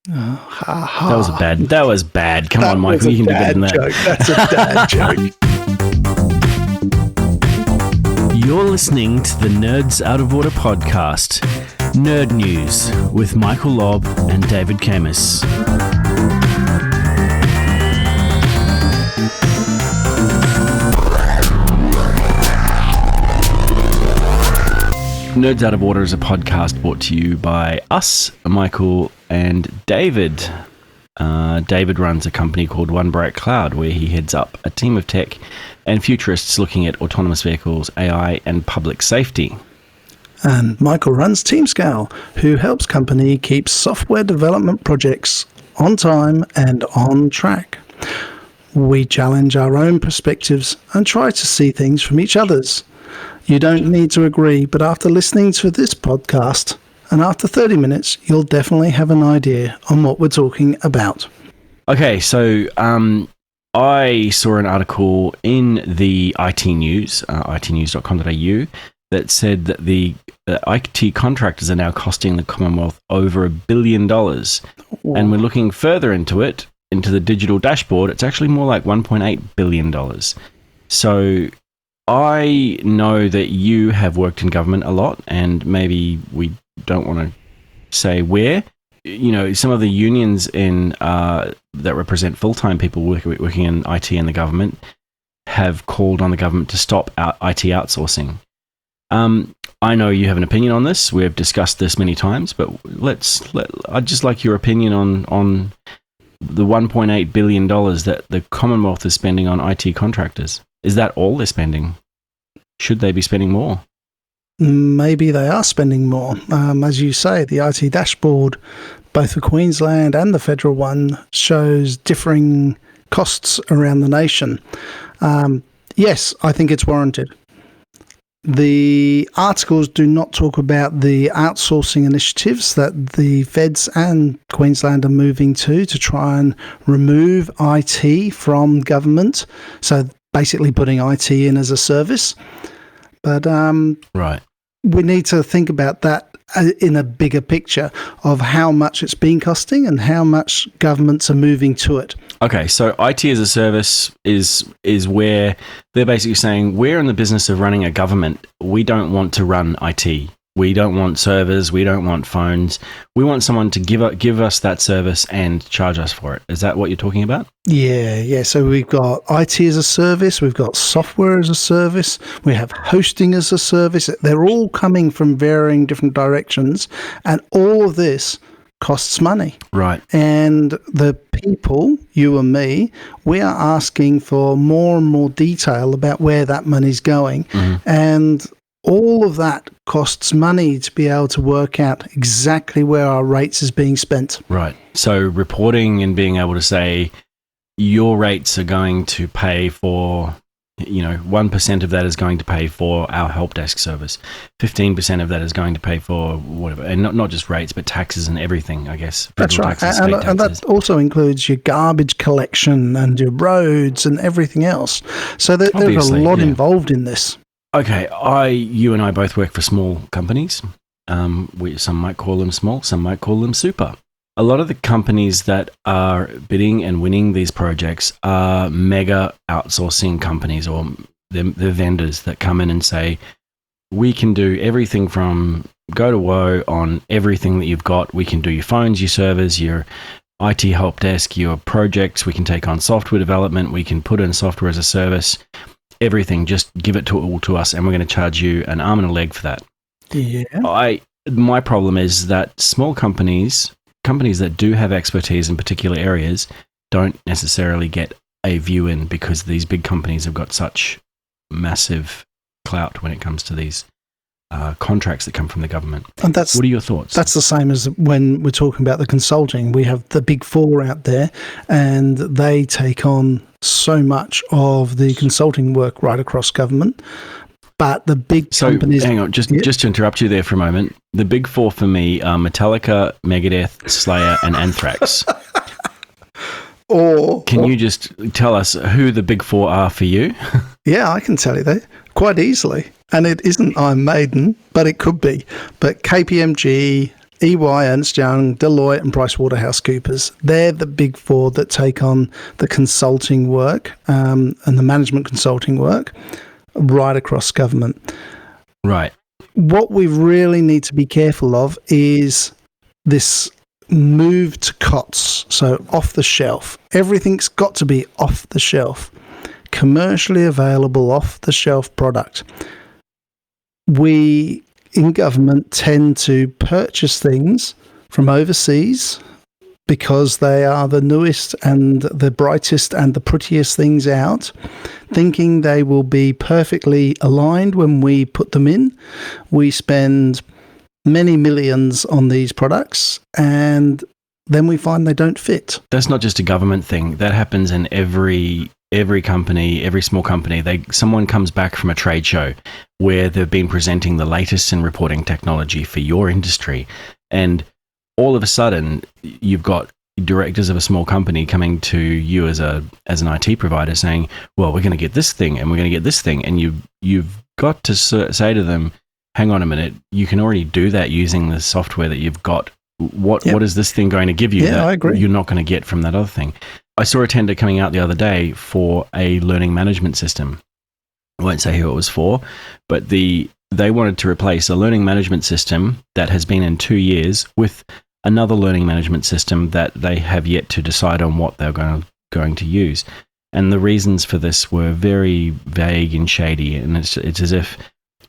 That was bad. That was bad. Come on, Michael, you can do better than that. That's a dad joke. You're listening to the Nerds Out of Order podcast, Nerd News, with Michael Lobb and David Camus. Nerds Out of Order is a podcast brought to you by us, Michael and David. David runs a company called One Bright Cloud, where he heads up a team of tech and futurists looking at autonomous vehicles, AI, and public safety. And Michael runs TeamScale, who helps company keep software development projects on time and on track. We challenge our own perspectives and try to see things from each other's. You don't need to agree, but after listening to this podcast, and after 30 minutes, you'll definitely have an idea on what we're talking about. Okay, so I saw an article in the IT News, itnews.com.au, that said that the IT contractors are now costing the Commonwealth over $1 billion. Ooh. And we're looking further into it, into the digital dashboard, it's actually more like $1.8 billion. So I know that you have worked in government a lot, and maybe we don't want to say where. You know, some of the unions in that represent full-time people working in IT and the government have called on the government to stop IT outsourcing. I know you have an opinion on this. We've discussed this many times, but I'd just like your opinion on the $1.8 billion that the Commonwealth is spending on IT contractors. Is that all they're spending? Should they be spending more? Maybe they are spending more. As you say, the IT dashboard, both the Queensland and the federal one, shows differing costs around the nation. Yes, I think it's warranted. The articles do not talk about the outsourcing initiatives that the feds and Queensland are moving to try and remove IT from government. So basically putting IT in as a service. But right. We need to think about that in a bigger picture of how much it's been costing and how much governments are moving to it. Okay, so IT as a service is where they're basically saying, we're in the business of running a government. We don't want to run IT. We don't want servers. We don't want phones. We want someone to give us that service and charge us for it. Is that what you're talking about? Yeah. So we've got IT as a service. We've got software as a service. We have hosting as a service. They're all coming from varying different directions. And all of this costs money. Right. And the people, you and me, we are asking for more and more detail about where that money's going. Mm-hmm. And all of that costs money to be able to work out exactly where our rates is being spent. Right. So reporting and being able to say your rates are going to pay for, 1% of that is going to pay for our help desk service. 15% of that is going to pay for whatever. And not just rates, but taxes and everything, I guess. That's right. Taxes, and that also includes your garbage collection and your roads and everything else. So there's a lot involved in this. Okay, you and I both work for small companies. Some might call them small, some might call them super. A lot of the companies that are bidding and winning these projects are mega outsourcing companies, or they're vendors that come in and say, we can do everything from go to woe on everything that you've got. We can do your phones, your servers, your IT help desk, your projects. We can take on software development. We can put in software as a service. Everything, just give it all to us, and we're going to charge you an arm and a leg for that. Yeah. My problem is that small companies that do have expertise in particular areas, don't necessarily get a view in, because these big companies have got such massive clout when it comes to these contracts that come from the government. And what are your thoughts? That's the same as when we're talking about the consulting. We have the big four out there, and they take on so much of the consulting work right across government. But the big companies... hang on, just to interrupt you there for a moment. The big four for me are Metallica, Megadeth, Slayer, and Anthrax. Can you just tell us who the big four are for you? Yeah, I can tell you that quite easily. And it isn't Iron Maiden, but it could be. But KPMG, EY, Ernst Young, Deloitte, and PricewaterhouseCoopers. They're the big four that take on the consulting work and the management consulting work right across government. Right. What we really need to be careful of is this move to COTS, so off the shelf. Everything's got to be off the shelf, commercially available off the shelf product. We in government tend to purchase things from overseas because they are the newest and the brightest and the prettiest things out, thinking they will be perfectly aligned when we put them in. We spend many millions on these products and then we find they don't fit. That's not just a government thing. That happens in every company, every small company. Someone comes back from a trade show where they've been presenting the latest in reporting technology for your industry, and all of a sudden you've got directors of a small company coming to you as an IT provider saying, well, we're going to get this thing and we're going to get this thing, and you've got to say to them, hang on a minute, you can already do that using the software that you've got. What is this thing going to give you that I agree. You're not going to get from that other thing? I saw a tender coming out the other day for a learning management system. I won't say who it was for, but they wanted to replace a learning management system that has been in 2 years with another learning management system that they have yet to decide on what they're going to use. And the reasons for this were very vague and shady. And it's as if,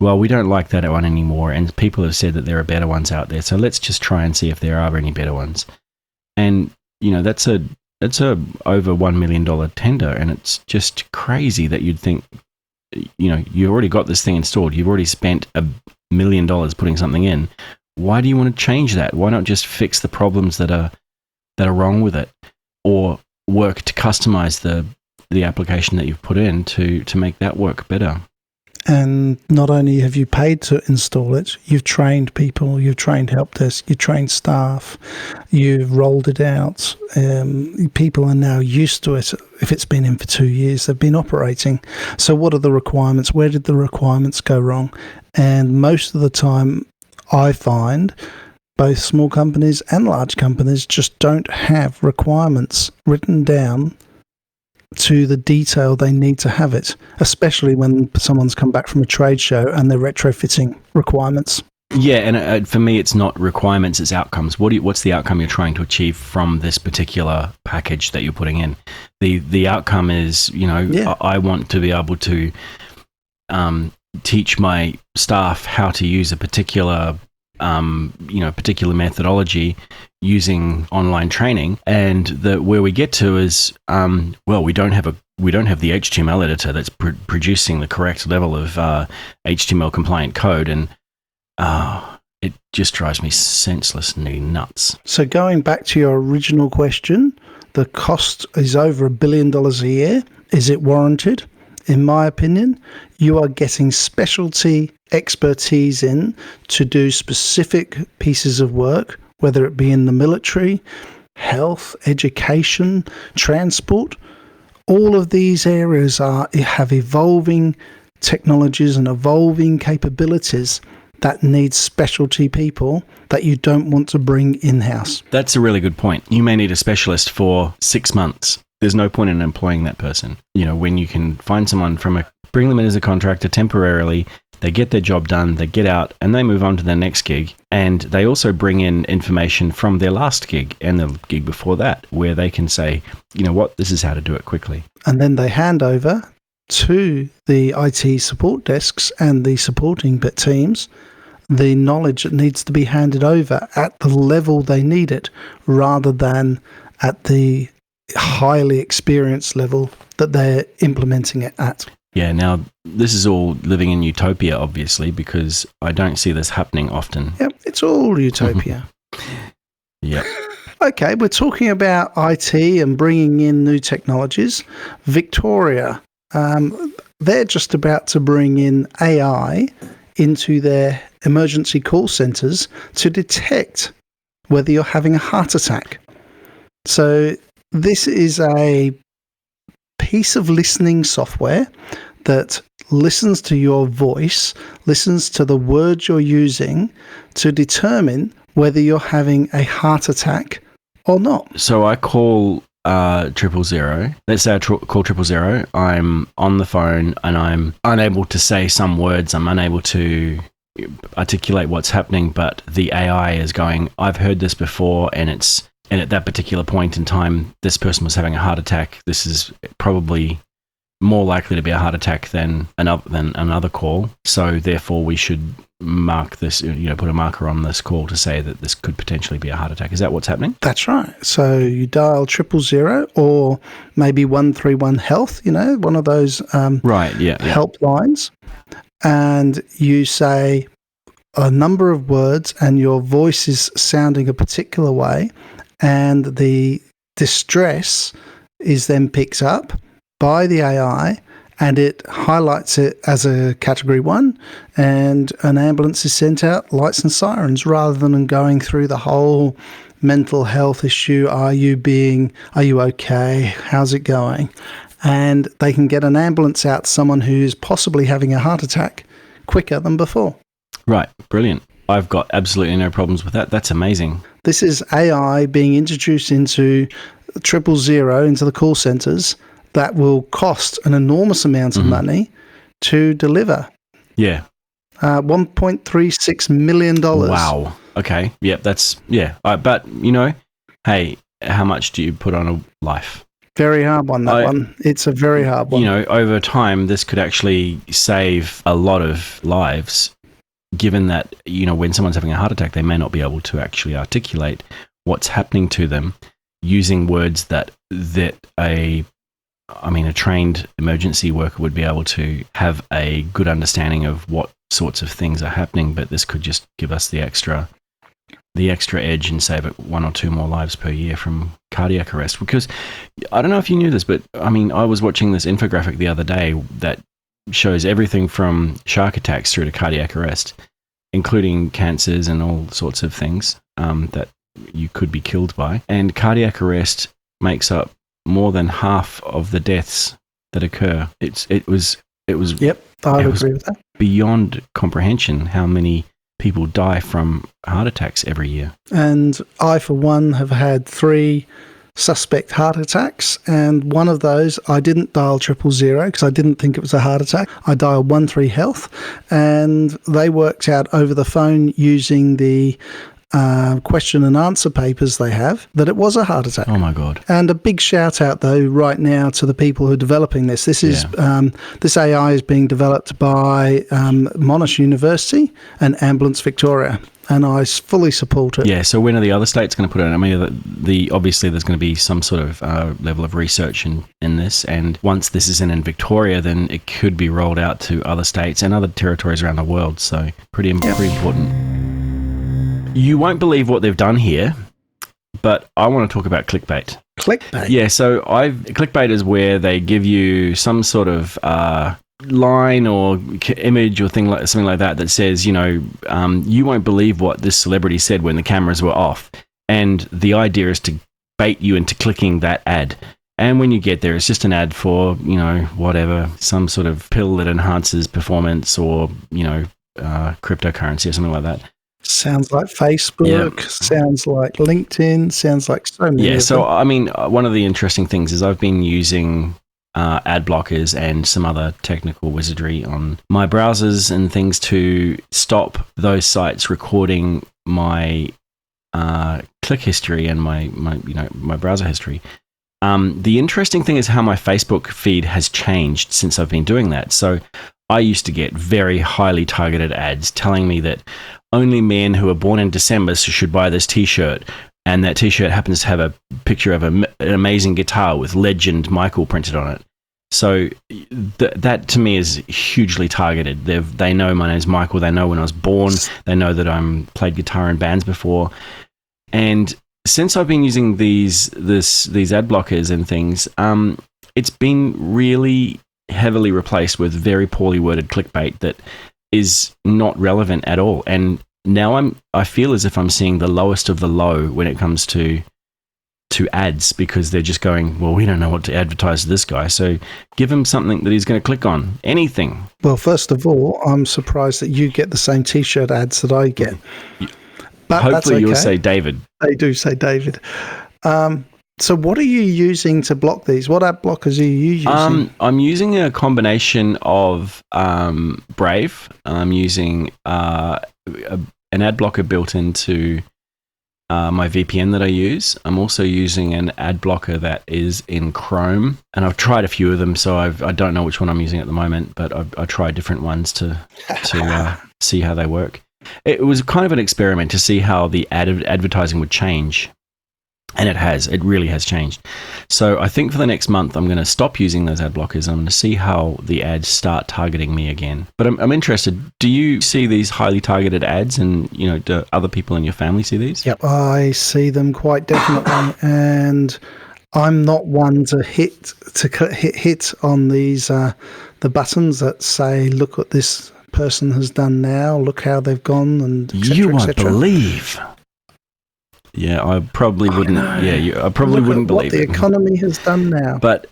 well, we don't like that one anymore, and people have said that there are better ones out there, so let's just try and see if there are any better ones. And that's a over $1 million tender, and it's just crazy that you'd think, you've already got this thing installed, you've already spent $1 million putting something in. Why do you want to change that? Why not just fix the problems that are wrong with it, or work to customize the application that you've put in to make that work better? And not only have you paid to install it, you've trained people, you've trained help desk, you've trained staff, you've rolled it out. People are now used to it. If it's been in for 2 years, they've been operating. So what are the requirements? Where did the requirements go wrong? And most of the time, I find both small companies and large companies just don't have requirements written down to the detail they need to have it, especially when someone's come back from a trade show and they're retrofitting requirements. Yeah, and for me, it's not requirements, it's outcomes. What's the outcome you're trying to achieve from this particular package that you're putting in? The outcome is, I want to be able to teach my staff how to use a particular particular methodology using online training, and where we get to is, we don't have the HTML editor that's producing the correct level of HTML compliant code, and it just drives me senselessly nuts. So going back to your original question, the cost is over $1 billion a year. Is it warranted? In my opinion, you are getting specialty expertise in to do specific pieces of work, whether it be in the military, health, education, transport. All of these areas have evolving technologies and evolving capabilities that need specialty people that you don't want to bring in-house. That's a really good point. You may need a specialist for 6 months. There's no point in employing that person. When you can find someone bring them in as a contractor temporarily, they get their job done, they get out, and they move on to their next gig. And they also bring in information from their last gig and the gig before that, where they can say, this is how to do it quickly. And then they hand over to the IT support desks and the supporting teams the knowledge that needs to be handed over at the level they need it, rather than at the highly experienced level that they're implementing it at. Yeah, now this is all living in utopia, obviously, because I don't see this happening often. Yep, it's all utopia. Yep. Okay, we're talking about IT and bringing in new technologies. Victoria, they're just about to bring in AI into their emergency call centres to detect whether you're having a heart attack. So this is a piece of listening software that listens to your voice, listens to the words you're using to determine whether you're having a heart attack or not. So I call 000. Let's say I call 000. I'm on the phone and I'm unable to say some words. I'm unable to articulate what's happening, but the AI is going, I've heard this before, and at that particular point in time, this person was having a heart attack. This is probably more likely to be a heart attack than another call. So therefore, we should mark this, put a marker on this call to say that this could potentially be a heart attack. Is that what's happening? That's right. So you dial 000 or maybe 131 Health, one of those helplines, and you say a number of words and your voice is sounding a particular way, and the distress is then picked up by the AI and it highlights it as a category 1, and an ambulance is sent out, lights and sirens, rather than going through the whole mental health issue. Are you okay? How's it going? And they can get an ambulance out to someone who's possibly having a heart attack quicker than before. Right. Brilliant. I've got absolutely no problems with that. That's amazing. This is AI being introduced into 000, into the call centres, that will cost an enormous amount of money to deliver. Yeah. $1.36 million. Wow. Okay. Yep. But, hey, how much do you put on a life? Very hard one, that one. It's a very hard one. Over time, this could actually save a lot of lives, given that, when someone's having a heart attack, they may not be able to actually articulate what's happening to them using words that a trained emergency worker would be able to have a good understanding of what sorts of things are happening, but this could just give us the extra edge and save it 1 or 2 more lives per year from cardiac arrest. Because I don't know if you knew this, but I was watching this infographic the other day that shows everything from shark attacks through to cardiac arrest, including cancers and all sorts of things that you could be killed by. And cardiac arrest makes up more than half of the deaths that occur. It was. Yep, I would agree with that. Beyond comprehension how many people die from heart attacks every year. And I, for one, have had 3 suspect heart attacks, and one of those I didn't dial 000 because I didn't think it was a heart attack. I dialed 13 Health, and they worked out over the phone using the question and answer papers they have that it was a heart attack. Oh my God. And a big shout out though right now to the people who are developing this. This is this AI is being developed by Monash University and Ambulance Victoria, and I fully support it. Yeah, so when are the other states going to put it in? Obviously there's going to be some sort of level of research in this, and once this is in Victoria, then it could be rolled out to other states and other territories around the world, so pretty important. You won't believe what they've done here, but I want to talk about clickbait. Clickbait? Yeah, so clickbait is where they give you some sort of line or image or something like that says, you won't believe what this celebrity said when the cameras were off. And the idea is to bait you into clicking that ad. And when you get there, it's just an ad for, whatever, some sort of pill that enhances performance or, cryptocurrency or something like that. Sounds like Facebook, sounds like LinkedIn, sounds like so many. Yeah, so one of the interesting things is I've been using ad blockers and some other technical wizardry on my browsers and things to stop those sites recording my click history and my browser history. The interesting thing is how my Facebook feed has changed since I've been doing that. So I used to get very highly targeted ads telling me that only men who are born in December should buy this T-shirt, and that T-shirt happens to have a picture of an amazing guitar with Legend Michael printed on it. So that to me is hugely targeted. They know my name's Michael. They know when I was born. They know that I'm played guitar in bands before. And since I've been using these ad blockers and things, it's been really heavily replaced with very poorly worded clickbait that is not relevant at all. And now I feel as if I'm seeing the lowest of the low when it comes to ads, because they're just going, well, we don't know what to advertise to this guy, so give him something that he's going to click on. Anything. Well, first of all, I'm surprised that you get the same T-shirt ads that I get. But hopefully you'll okay. say David. They do say David. So what are you using to block these? What ad blockers are you using? I'm using a combination of Brave. I'm using an ad blocker built into my VPN that I use. I'm also using an ad blocker that is in Chrome, and I've tried a few of them, so I don't know which one I'm using at the moment, but I tried different ones to see how they work. It was kind of an experiment to see how the advertising would change. And it has. It really has changed. So I think for the next month, I'm going to stop using those ad blockers. I'm going to see how the ads start targeting me again. But I'm interested. Do you see these highly targeted ads, and do other people in your family see these? Yep, I see them quite definitely, and I'm not one to hit on these the buttons that say, "Look what this person has done now. Look how they've gone," and et cetera, you won't et cetera. believe. Yeah, I probably wouldn't. I probably Look wouldn't at what believe the it. economy has done now. But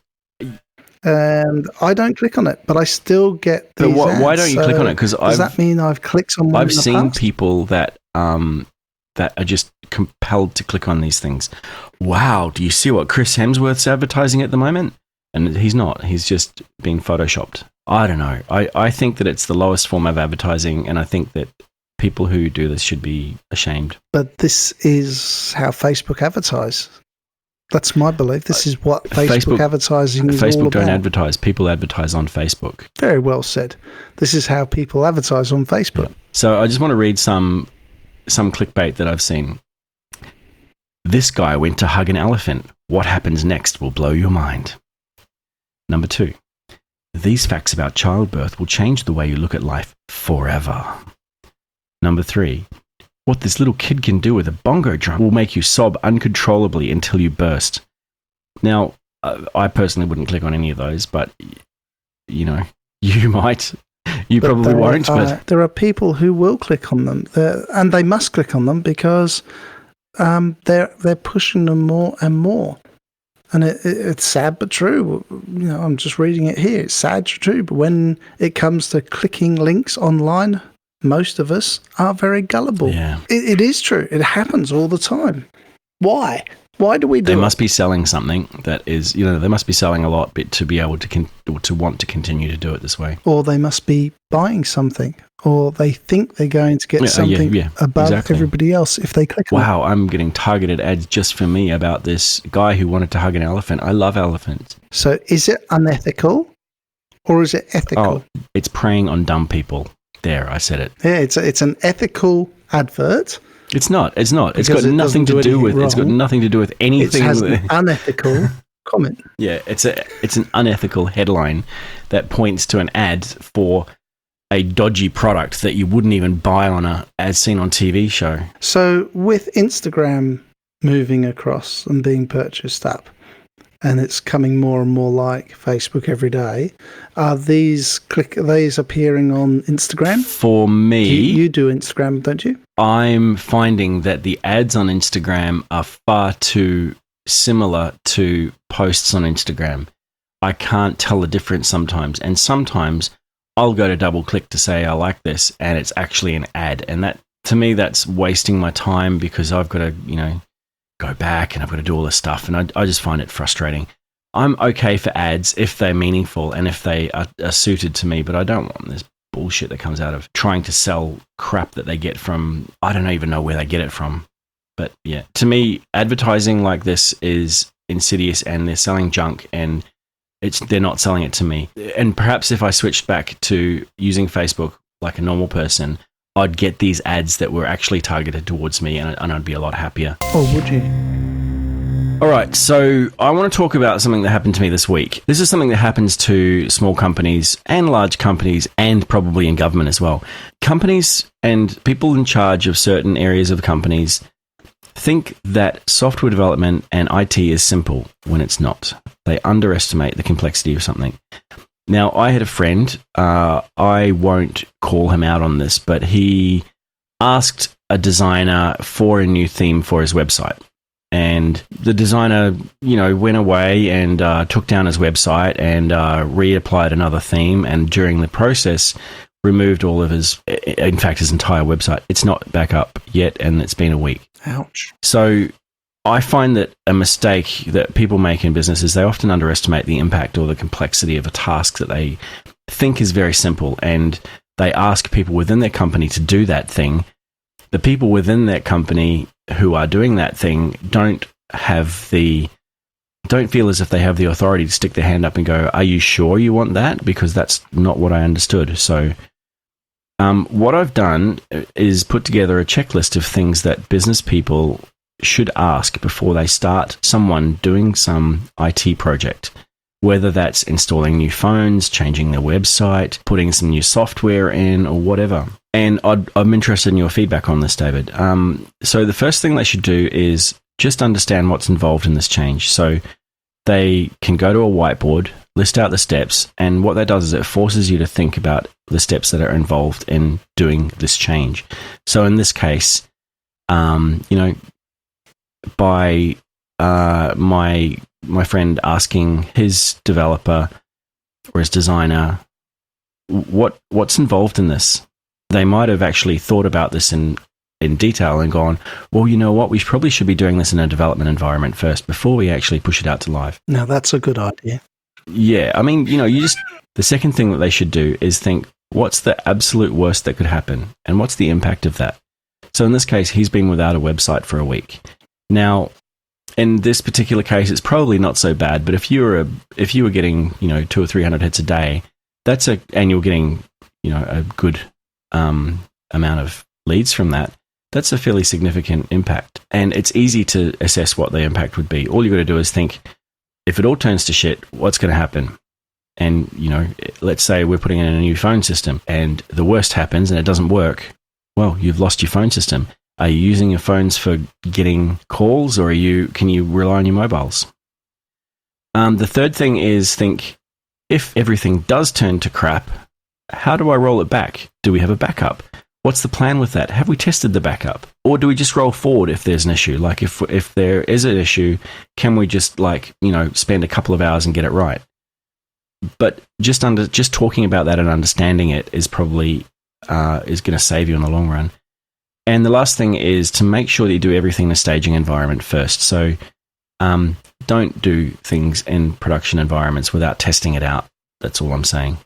I don't click on it, but I still get these ads. Why don't you click on it? Because does that mean I've clicked on one? I've seen people that that are just compelled to click on these things. Wow, do you see what Chris Hemsworth's advertising at the moment? And he's not. He's just being photoshopped. I don't know. I think that it's the lowest form of advertising, and I think that people who do this should be ashamed. But this is how Facebook advertise. That's my belief. This is what Facebook advertising is all Facebook about. don't advertise. People advertise on Facebook. Very well said. This is how people advertise on Facebook. Yeah. So I just want to read some clickbait that I've seen. This guy went to hug an elephant. What happens next will blow your mind. Number 2. These facts about childbirth will change the way you look at life forever. Number 3. What this little kid can do with a bongo drum will make you sob uncontrollably until you burst. Now, I personally wouldn't click on any of those, but, you might. You probably won't. But there are people who will click on them, and they must click on them because they're pushing them more and more. And it's sad but true. I'm just reading it here. It's sad but true. But when it comes to clicking links online, most of us are very gullible. Yeah. It is true. It happens all the time. Why? Why do we do it? They must be selling something that is, they must be selling a lot to be able to want to continue to do it this way. Or they must be buying something, or they think they're going to get something above everybody else if they click on it. Wow, I'm getting targeted ads just for me about this guy who wanted to hug an elephant. I love elephants. So is it unethical or is it ethical? Oh, it's preying on dumb people. There, I said it. Yeah, it's an ethical advert. It's not. It's got nothing to do with. It's got nothing to do with anything. It has an unethical comment. Yeah, it's an unethical headline that points to an ad for a dodgy product that you wouldn't even buy on as seen on TV show. So with Instagram moving across and being purchased up, and it's coming more and more like Facebook every day, are these appearing on Instagram? For me, you do Instagram, don't you? I'm finding that the ads on Instagram are far too similar to posts on Instagram. I can't tell the difference sometimes, and sometimes I'll go to double click to say I like this, and it's actually an ad, and that, to me, that's wasting my time because I've got to, go back and I've got to do all this stuff, and I just find it frustrating. I'm okay for ads if they're meaningful and if they are suited to me, but I don't want this bullshit that comes out of trying to sell crap that they get from, I don't even know where they get it from. But yeah, to me, advertising like this is insidious, and they're selling junk, and they're not selling it to me. And perhaps if I switched back to using Facebook like a normal person, I'd get these ads that were actually targeted towards me, and I'd be a lot happier. Oh, would you? All right, so I want to talk about something that happened to me this week. This is something that happens to small companies and large companies, and probably in government as well. Companies and people in charge of certain areas of companies think that software development and IT is simple when it's not. They underestimate the complexity of something. Now, I had a friend, I won't call him out on this, but he asked a designer for a new theme for his website. And the designer, went away and took down his website and reapplied another theme. And during the process, removed all of his, in fact, his entire website. It's not back up yet, and it's been a week. Ouch. So I find that a mistake that people make in business is they often underestimate the impact or the complexity of a task that they think is very simple, and they ask people within their company to do that thing. The people within that company who are doing that thing don't feel as if they have the authority to stick their hand up and go, are you sure you want that? Because that's not what I understood. So what I've done is put together a checklist of things that business people should ask before they start someone doing some IT project, whether that's installing new phones, changing their website, putting some new software in, or whatever. And I'm interested in your feedback on this, David. So the first thing they should do is just understand what's involved in this change. So they can go to a whiteboard, list out the steps, and what that does is it forces you to think about the steps that are involved in doing this change. So in this case, by my friend asking his developer or his designer, what's involved in this? They might have actually thought about this in detail and gone, well, you know what, we probably should be doing this in a development environment first before we actually push it out to live. Now, that's a good idea. Yeah, I mean, the second thing that they should do is think, what's the absolute worst that could happen? And what's the impact of that? So in this case, he's been without a website for a week. Now, in this particular case, it's probably not so bad, but if you were getting, 200 or 300 hits a day, and you're getting, a good amount of leads from that, that's a fairly significant impact. And it's easy to assess what the impact would be. All you got to do is think, if it all turns to shit, what's going to happen? And, let's say we're putting in a new phone system and the worst happens and it doesn't work. Well, you've lost your phone system. Are you using your phones for getting calls, or can you rely on your mobiles? The third thing is think, if everything does turn to crap, how do I roll it back? Do we have a backup? What's the plan with that? Have we tested the backup? Or do we just roll forward if there's an issue? Like if there is an issue, can we just spend a couple of hours and get it right? But just talking about that and understanding it is probably is going to save you in the long run. And the last thing is to make sure that you do everything in a staging environment first. So don't do things in production environments without testing it out. That's all I'm saying.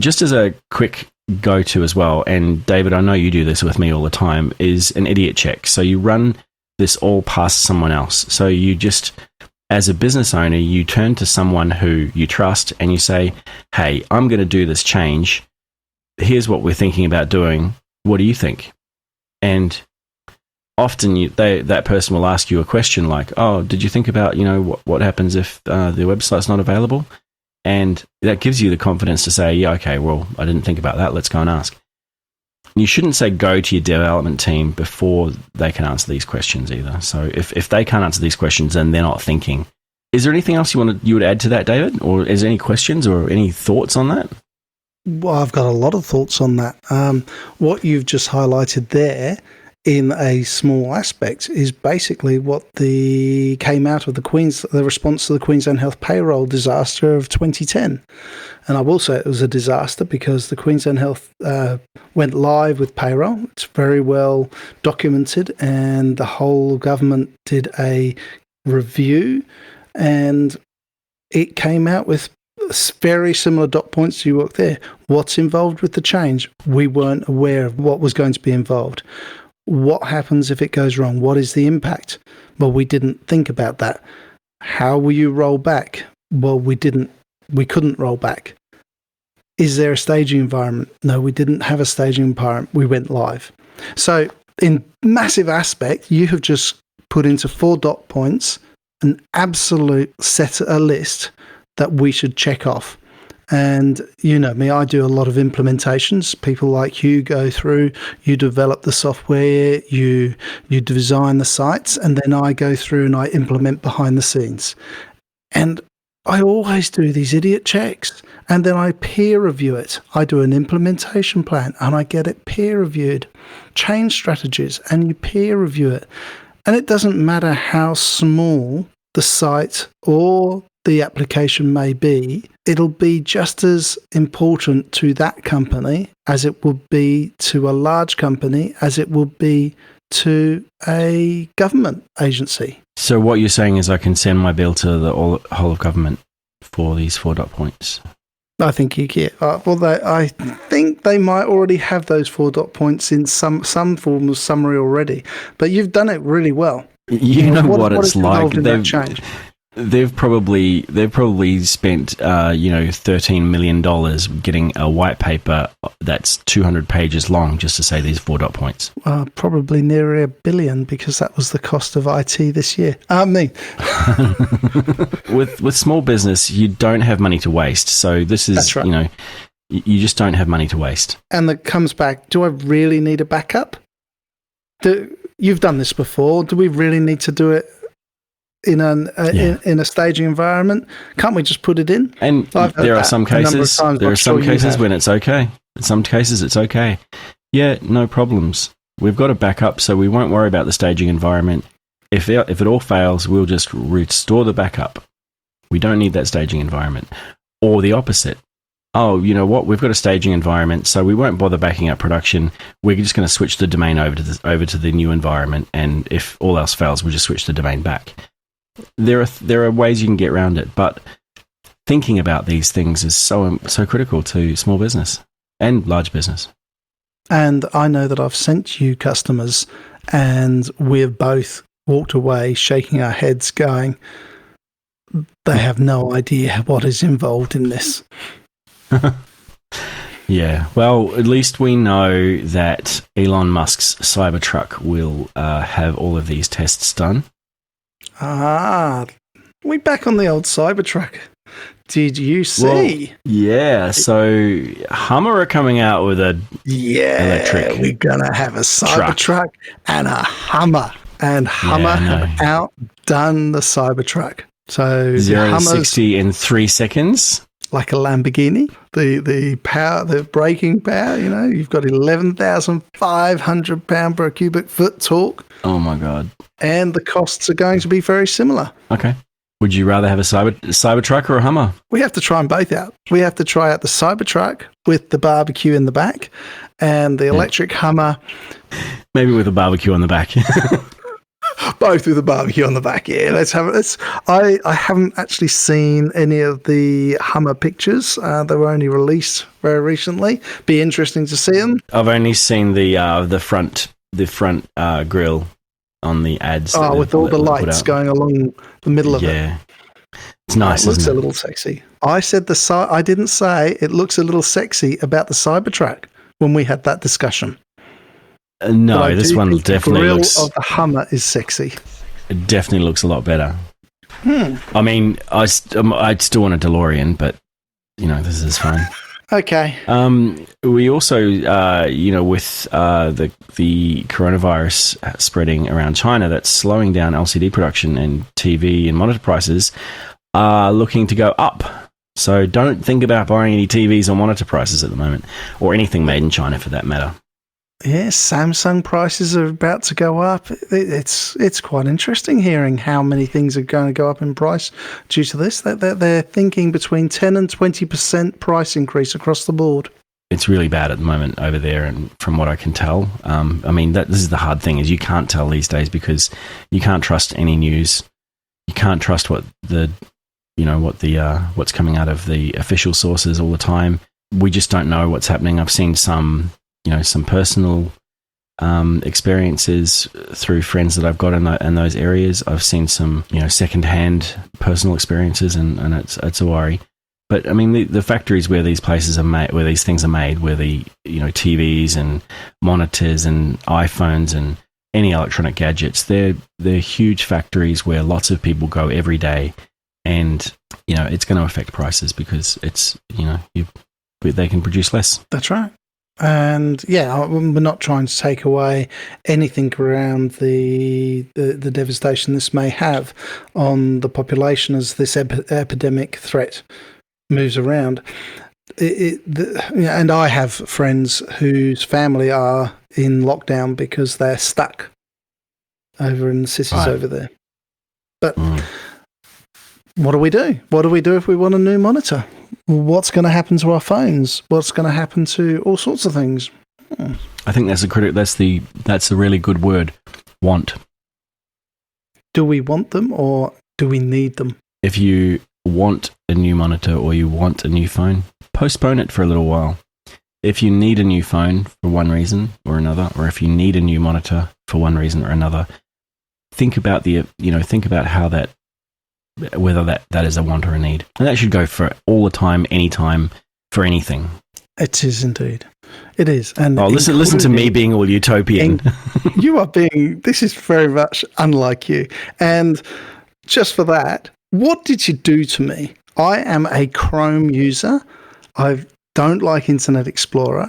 Just as a quick go-to as well, and David, I know you do this with me all the time, is an idiot check. So you run this all past someone else. So you just, as a business owner, you turn to someone who you trust and you say, hey, I'm going to do this change. Here's what we're thinking about doing. What do you think? And often that person will ask you a question like, oh, did you think about, what happens if the website's not available? And that gives you the confidence to say, yeah, okay, well, I didn't think about that. Let's go and ask. You shouldn't say go to your development team before they can answer these questions either. So if they can't answer these questions, then they're not thinking. Is there anything else you would add to that, David? Or is there any questions or any thoughts on that? Well, I've got a lot of thoughts on that. What you've just highlighted there in a small aspect is basically what came out of the response to the Queensland Health payroll disaster of 2010. And I will say it was a disaster because the Queensland Health went live with payroll. It's very well documented, and the whole government did a review, and it came out with very similar dot points to you work there. What's involved with the change? We weren't aware of what was going to be involved. What happens if it goes wrong? What is the impact? Well, we didn't think about that. How will you roll back? Well, we couldn't roll back. Is there a staging environment? No, we didn't have a staging environment. We went live. So in massive aspect, you have just put into 4 dot points an absolute a list that we should check off. And you know me, I do a lot of implementations. People like you go through, you develop the software, you design the sites, and then I go through and I implement behind the scenes. And I always do these idiot checks, and then I peer review it. I do an implementation plan and I get it peer reviewed. Change strategies, and you peer review it. And it doesn't matter how small the site or the application may be, it'll be just as important to that company as it would be to a large company, as it would be to a government agency. So what you're saying is I can send my bill to the whole of government for these 4 dot points? I think you get. I think they might already have those 4 dot points in some form of summary already, but you've done it really well. You know what it's like. They've probably spent $13 million getting a white paper that's 200 pages long just to say these 4 dot points. Probably nearer $1 billion, because that was the cost of IT this year. With small business, you don't have money to waste. So this is, that's right. You just don't have money to waste. And that comes back, do I really need a backup? You've done this before. Do we really need to do it in a staging environment? Can't we just put it in? And there are some cases when it's okay. In some cases it's okay. Yeah, no problems. We've got a backup, so we won't worry about the staging environment. If it all fails, we'll just restore the backup. We don't need that staging environment. Or the opposite. Oh, you know what? We've got a staging environment, so we won't bother backing up production. We're just going to switch the domain over to the new environment, and if all else fails, we'll just switch the domain back. There are ways you can get around it, but thinking about these things is so critical to small business and large business. And I know that I've sent you customers, and we've both walked away shaking our heads going, they have no idea what is involved in this. Yeah, well, at least we know that Elon Musk's Cybertruck will have all of these tests done. We back on the old Cybertruck. Did you see? Well, yeah, so Hummer are coming out with a electric. We're gonna have a Cybertruck and a Hummer, and Hummer have outdone the Cybertruck. So 0 to 60 in 3 seconds. Like a Lamborghini, the power, the braking power, you've got 11,500 pound per cubic foot torque. Oh my God. And the costs are going to be very similar. Okay. Would you rather have a Cybertruck or a Hummer? We have to try them both out. We have to try out the Cybertruck with the barbecue in the back, and the electric Hummer. Maybe with a barbecue on the back. Both with a barbecue on the back. Yeah, let's have it. I haven't actually seen any of the Hummer pictures. They were only released very recently. Be interesting to see them. I've only seen the front grille on the ads. With all the lights going along the middle of it. Yeah, it's nice. It looks a little sexy. I said I didn't say it looks a little sexy about the Cybertruck when we had that discussion. No, this one definitely looks. The grill of the Hummer is sexy. It definitely looks a lot better. I mean, I'd still want a DeLorean, but this is fine. Okay. We also, with the coronavirus spreading around China, that's slowing down LCD production, and TV and monitor prices are looking to go up. So don't think about buying any TVs or monitor prices at the moment, or anything made in China for that matter. Yeah, Samsung prices are about to go up. It's quite interesting hearing how many things are going to go up in price due to this. They're thinking between 10 and 20% price increase across the board. It's really bad at the moment over there, and from what I can tell, this is the hard thing, is you can't tell these days because you can't trust any news. You can't trust what's coming out of the official sources all the time. We just don't know what's happening. I've seen some personal experiences through friends that I've got in those areas. I've seen some, secondhand personal experiences, and it's a worry. But I mean, the factories where these places are made, where these things are made, where the TVs and monitors and iPhones and any electronic gadgets, they're huge factories where lots of people go every day, and it's going to affect prices because it's they can produce less. That's right. And we're not trying to take away anything around the devastation this may have on the population as this epidemic threat moves around. And I have friends whose family are in lockdown because they're stuck over in the cities over there. But what do we do? What do we do if we want a new monitor? What's going to happen to our phones? What's going to happen to all sorts of things? I think that's a really good word. Want. Do we want them or do we need them? If you want a new monitor or you want a new phone, postpone it for a little while. If you need a new phone for one reason or another, or if you need a new monitor for one reason or another, think about how whether that is a want or a need. And that should go for all the time, anytime, for anything. It is indeed. It is. And listen to me being all utopian. This is very much unlike you. And just for that, what did you do to me? I am a Chrome user. I don't like Internet Explorer.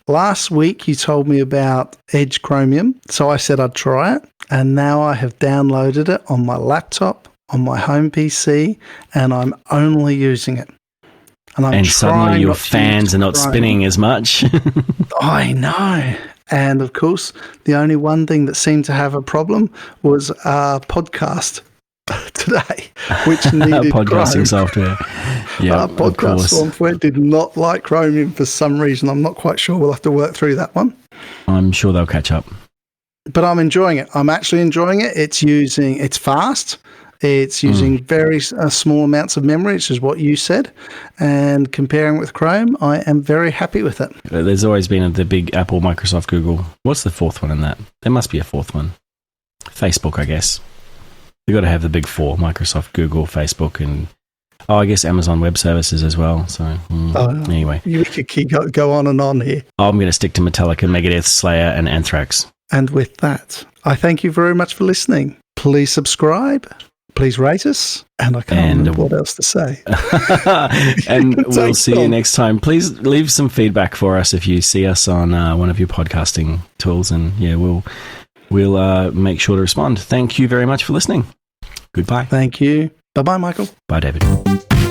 Last week you told me about Edge Chromium, so I said I'd try it. And now I have downloaded it on my laptop, on my home PC, and I'm only using it. And suddenly your fans are not spinning as much. I know. And of course, the only one thing that seemed to have a problem was our podcast today, which needed podcasting Chrome. Software. Yeah, our podcast software did not like Chromium for some reason. I'm not quite sure. We'll have to work through that one. I'm sure they'll catch up. But I'm enjoying it. I'm actually enjoying it. It's fast. It's using very small amounts of memory, which is what you said. And comparing with Chrome, I am very happy with it. There's always been the big Apple, Microsoft, Google. What's the fourth one in that? There must be a fourth one. Facebook, I guess. You've got to have the big four: Microsoft, Google, Facebook, and I guess Amazon Web Services as well. So anyway. We could go on and on here. I'm going to stick to Metallica, Megadeth, Slayer, and Anthrax. And with that, I thank you very much for listening. Please subscribe. Please rate us, and I can't remember what else to say. And we'll see you next time. Please leave some feedback for us if you see us on one of your podcasting tools, and we'll make sure to respond. Thank you very much for listening. Goodbye. Thank you. Bye-bye, Michael. Bye, David.